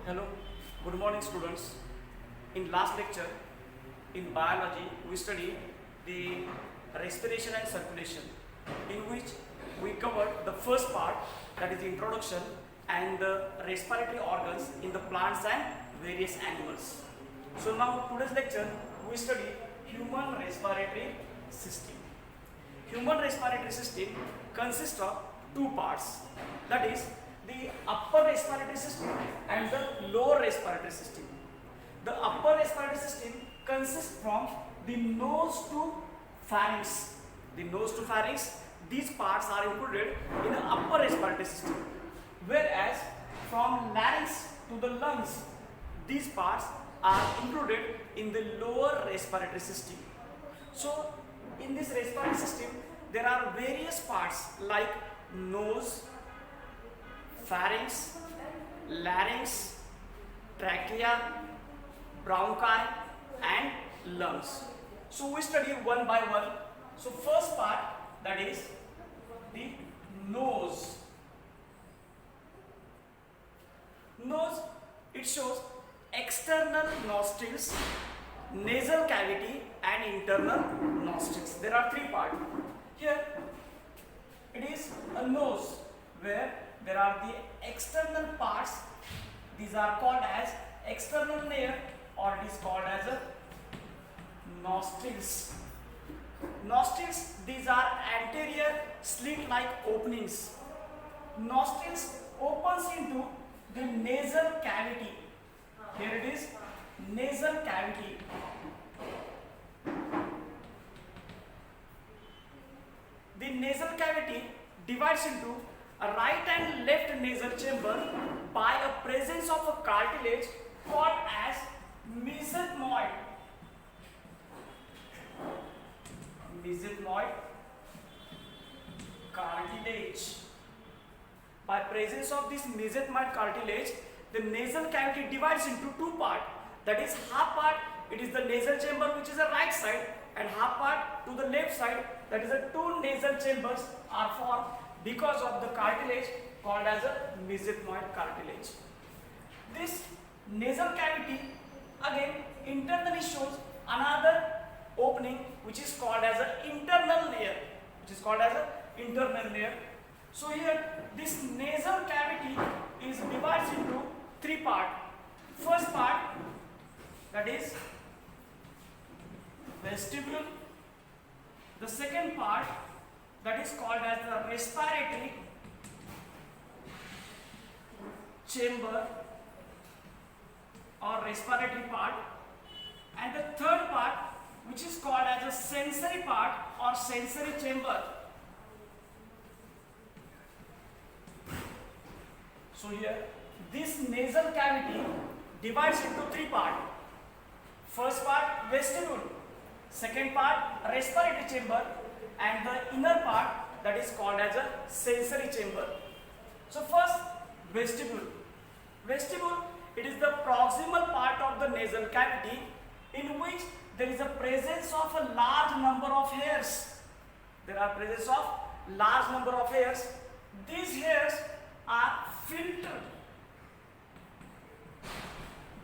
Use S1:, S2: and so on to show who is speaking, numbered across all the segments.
S1: Hello, good morning students. In last lecture, in biology, we studied the respiration and circulation, in which we covered the first part, that is the introduction and the respiratory organs in the plants and various animals. So now today's lecture, we study human respiratory system. Human respiratory system consists of two parts, that is the upper respiratory system and the lower respiratory system. The upper respiratory system consists from the nose to pharynx. The nose to pharynx, these parts are included in the upper respiratory system, whereas from larynx to the lungs, these parts are included in the lower respiratory system. So in this respiratory system, there are various parts like nose, pharynx, larynx, trachea, bronchi and lungs. So we study one by one. So first part, that is the nose. Nose, it shows external nostrils, nasal cavity and internal nostrils. There are three parts. Here it is a nose where there are the external parts. These are called as external layer, or it is called as a nostrils. Nostrils, these are anterior slit-like openings. Nostrils opens into the nasal cavity. Here it is nasal cavity. The nasal cavity divides into a right and left nasal chamber by a presence of a cartilage called as mesenteroid. Mesenteroid cartilage. By presence of this mesenteroid cartilage, the nasal cavity divides into two parts. That is, half part, it is the nasal chamber which is the right side, and half part to the left side, that is the two nasal chambers are formed because of the cartilage called as a mesenteroid cartilage. This nasal cavity again internally shows another opening which is called as an internal layer. So here this nasal cavity is divided into three parts. First part, that is vestibule. The second part, that is called as the respiratory chamber or respiratory part, and the third part, which is called as a sensory part or sensory chamber. So here this nasal cavity divides into three parts. First part, vestibule. Second part, respiratory chamber, and the inner part, that is called as a sensory chamber. So first, vestibule. Vestibule, it is the proximal part of the nasal cavity in which there is a presence of a large number of hairs. There are presence of large number of hairs. These hairs are filtered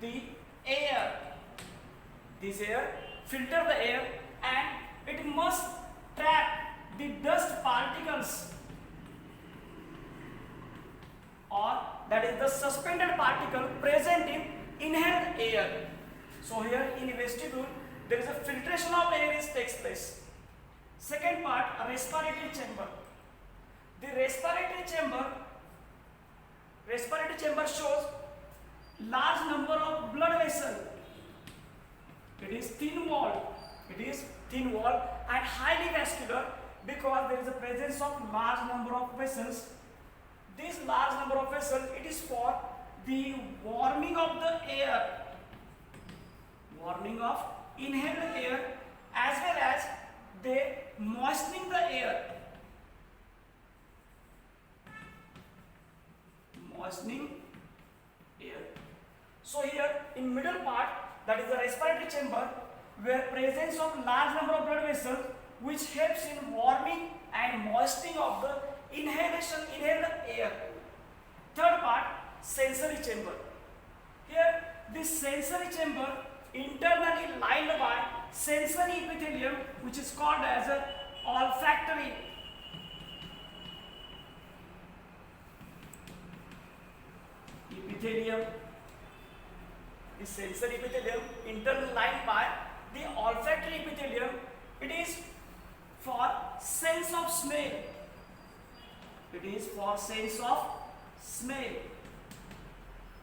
S1: the air. This air filter the air, and it must trap the dust particles, or that is the suspended particle present in inhaled air. So here in vestibule there is a filtration of air takes place. Second part, a respiratory chamber. The respiratory chamber shows large number of blood vessels. It is thin wall and highly vascular because there is a presence of large number of vessels. This large number of vessels, it is for the warming of the air, warming of inhaled air, as well as they moistening the air. Moistening air. So here in middle part, that is the respiratory chamber, where presence of large number of blood vessels which helps in warming and moistening of the inhaled air. Third part, sensory chamber. this sensory chamber internally lined by sensory epithelium, which is called as a olfactory. Epithelium. The sensory epithelium internally lined by the olfactory epithelium. It is for sense of smell. It is for sense of smell.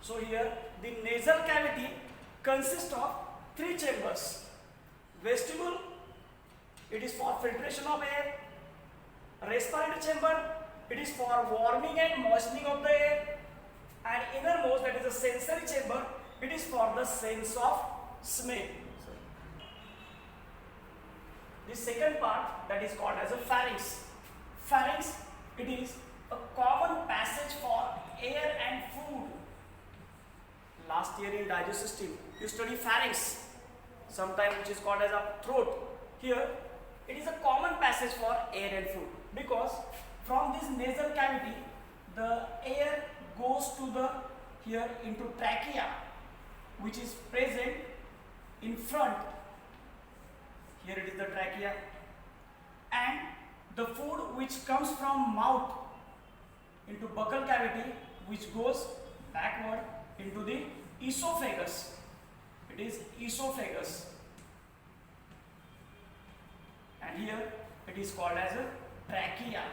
S1: So here the nasal cavity consists of three chambers. Vestibule, it is for filtration of air. Respiratory chamber, it is for warming and moistening of the air. And innermost, that is the sensory chamber, it is for the sense of smell. The second part, that is called as a pharynx. Pharynx, it is a common passage for air and food. Last year in digestive system, you study pharynx, sometimes which is called as a throat. Here, it is a common passage for air and food, because from this nasal cavity, the air goes to the here into trachea, which is present in front. Here it is the trachea, and the food which comes from mouth into buccal cavity, which goes backward into the esophagus. It is esophagus, and here it is called as a trachea.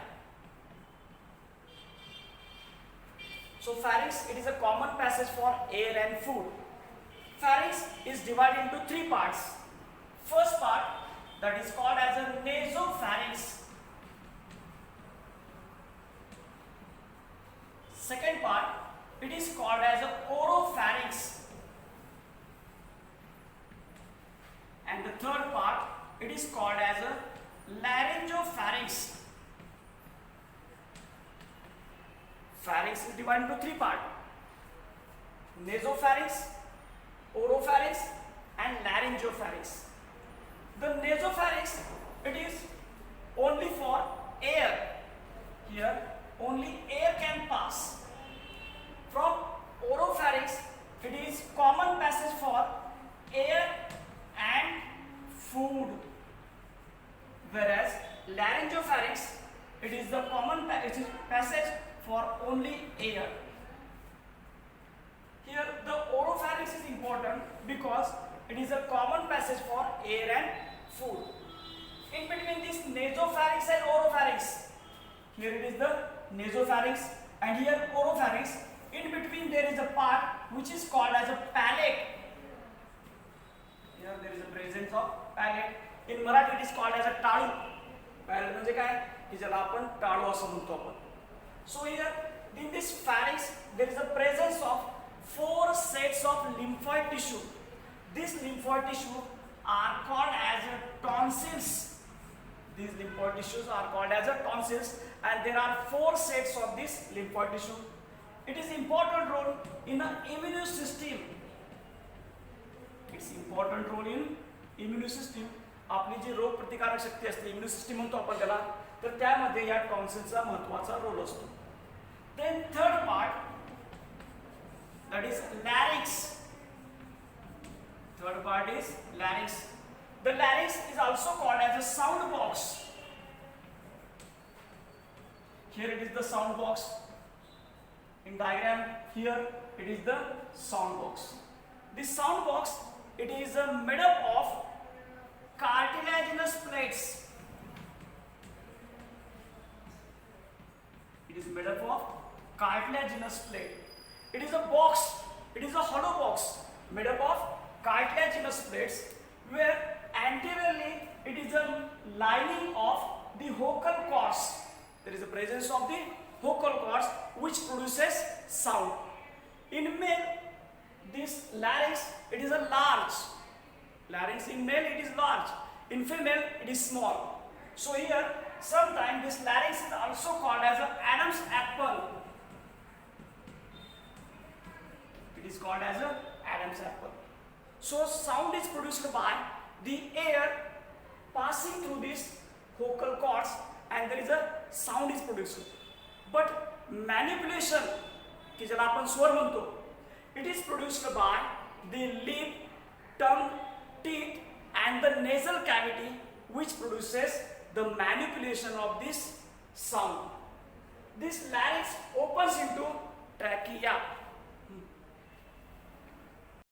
S1: So pharynx, it is a common passage for air and food. Pharynx is divided into three parts. First part, that is called as a nasopharynx. Second part, it is called as a oropharynx. And the third part, it is called as a laryngopharynx. Pharynx is divided into three parts: nasopharynx, oropharynx, and laryngopharynx. The nasopharynx, it is only for air. Here, only air can pass. From oropharynx, it is common passage for air and food. Whereas laryngopharynx, it is the common passage for only air. Here the oropharynx is important because it is a common passage for air and food. In between this nasopharynx and oropharynx, here it is the nasopharynx and here oropharynx. In between there is a part which is called as a palate. Here there is a presence of palate. In Marathi it is called as a टाळू. Palate म्हणजे काय की ज्याला आपण टाळू असं म्हणतो आपण. So here in this pharynx there is a presence of 4 sets of lymphoid tissue. These lymphoid tissue are called as tonsils. These lymphoid tissues are called as tonsils, and there are 4 sets of this lymphoid tissue. It is important role in the immune system. Its important role in immune system. आपली जी रोग प्रतिकारक शक्ती असते immune system म्हणतो आपण त्याला, तर त्यामध्ये या टॉन्सिलचा महत्त्वाचा रोल असतो. Then third part, that is larynx. Third part is larynx. The larynx is also called as a sound box. Here it is the sound box. In diagram here it is the sound box. This sound box, it is made up of cartilaginous plates. It is made up of cartilaginous plate. It is a box, it is a hollow box made up of cartilaginous plates, where anteriorly it is a lining of the vocal cords. There is a presence of the vocal cords which produces sound. In male, this larynx, it is a large. Larynx in male it is large. In female it is small. So here sometimes this larynx is also called as an Adam's apple. It is called as an Adam's apple. So sound is produced by the air passing through these vocal cords, and there is a sound is produced. But manipulation, की ज्याला आपण स्वर म्हणतो, it is produced by the lip, tongue, teeth and the nasal cavity which produces the manipulation of this sound. This larynx opens into trachea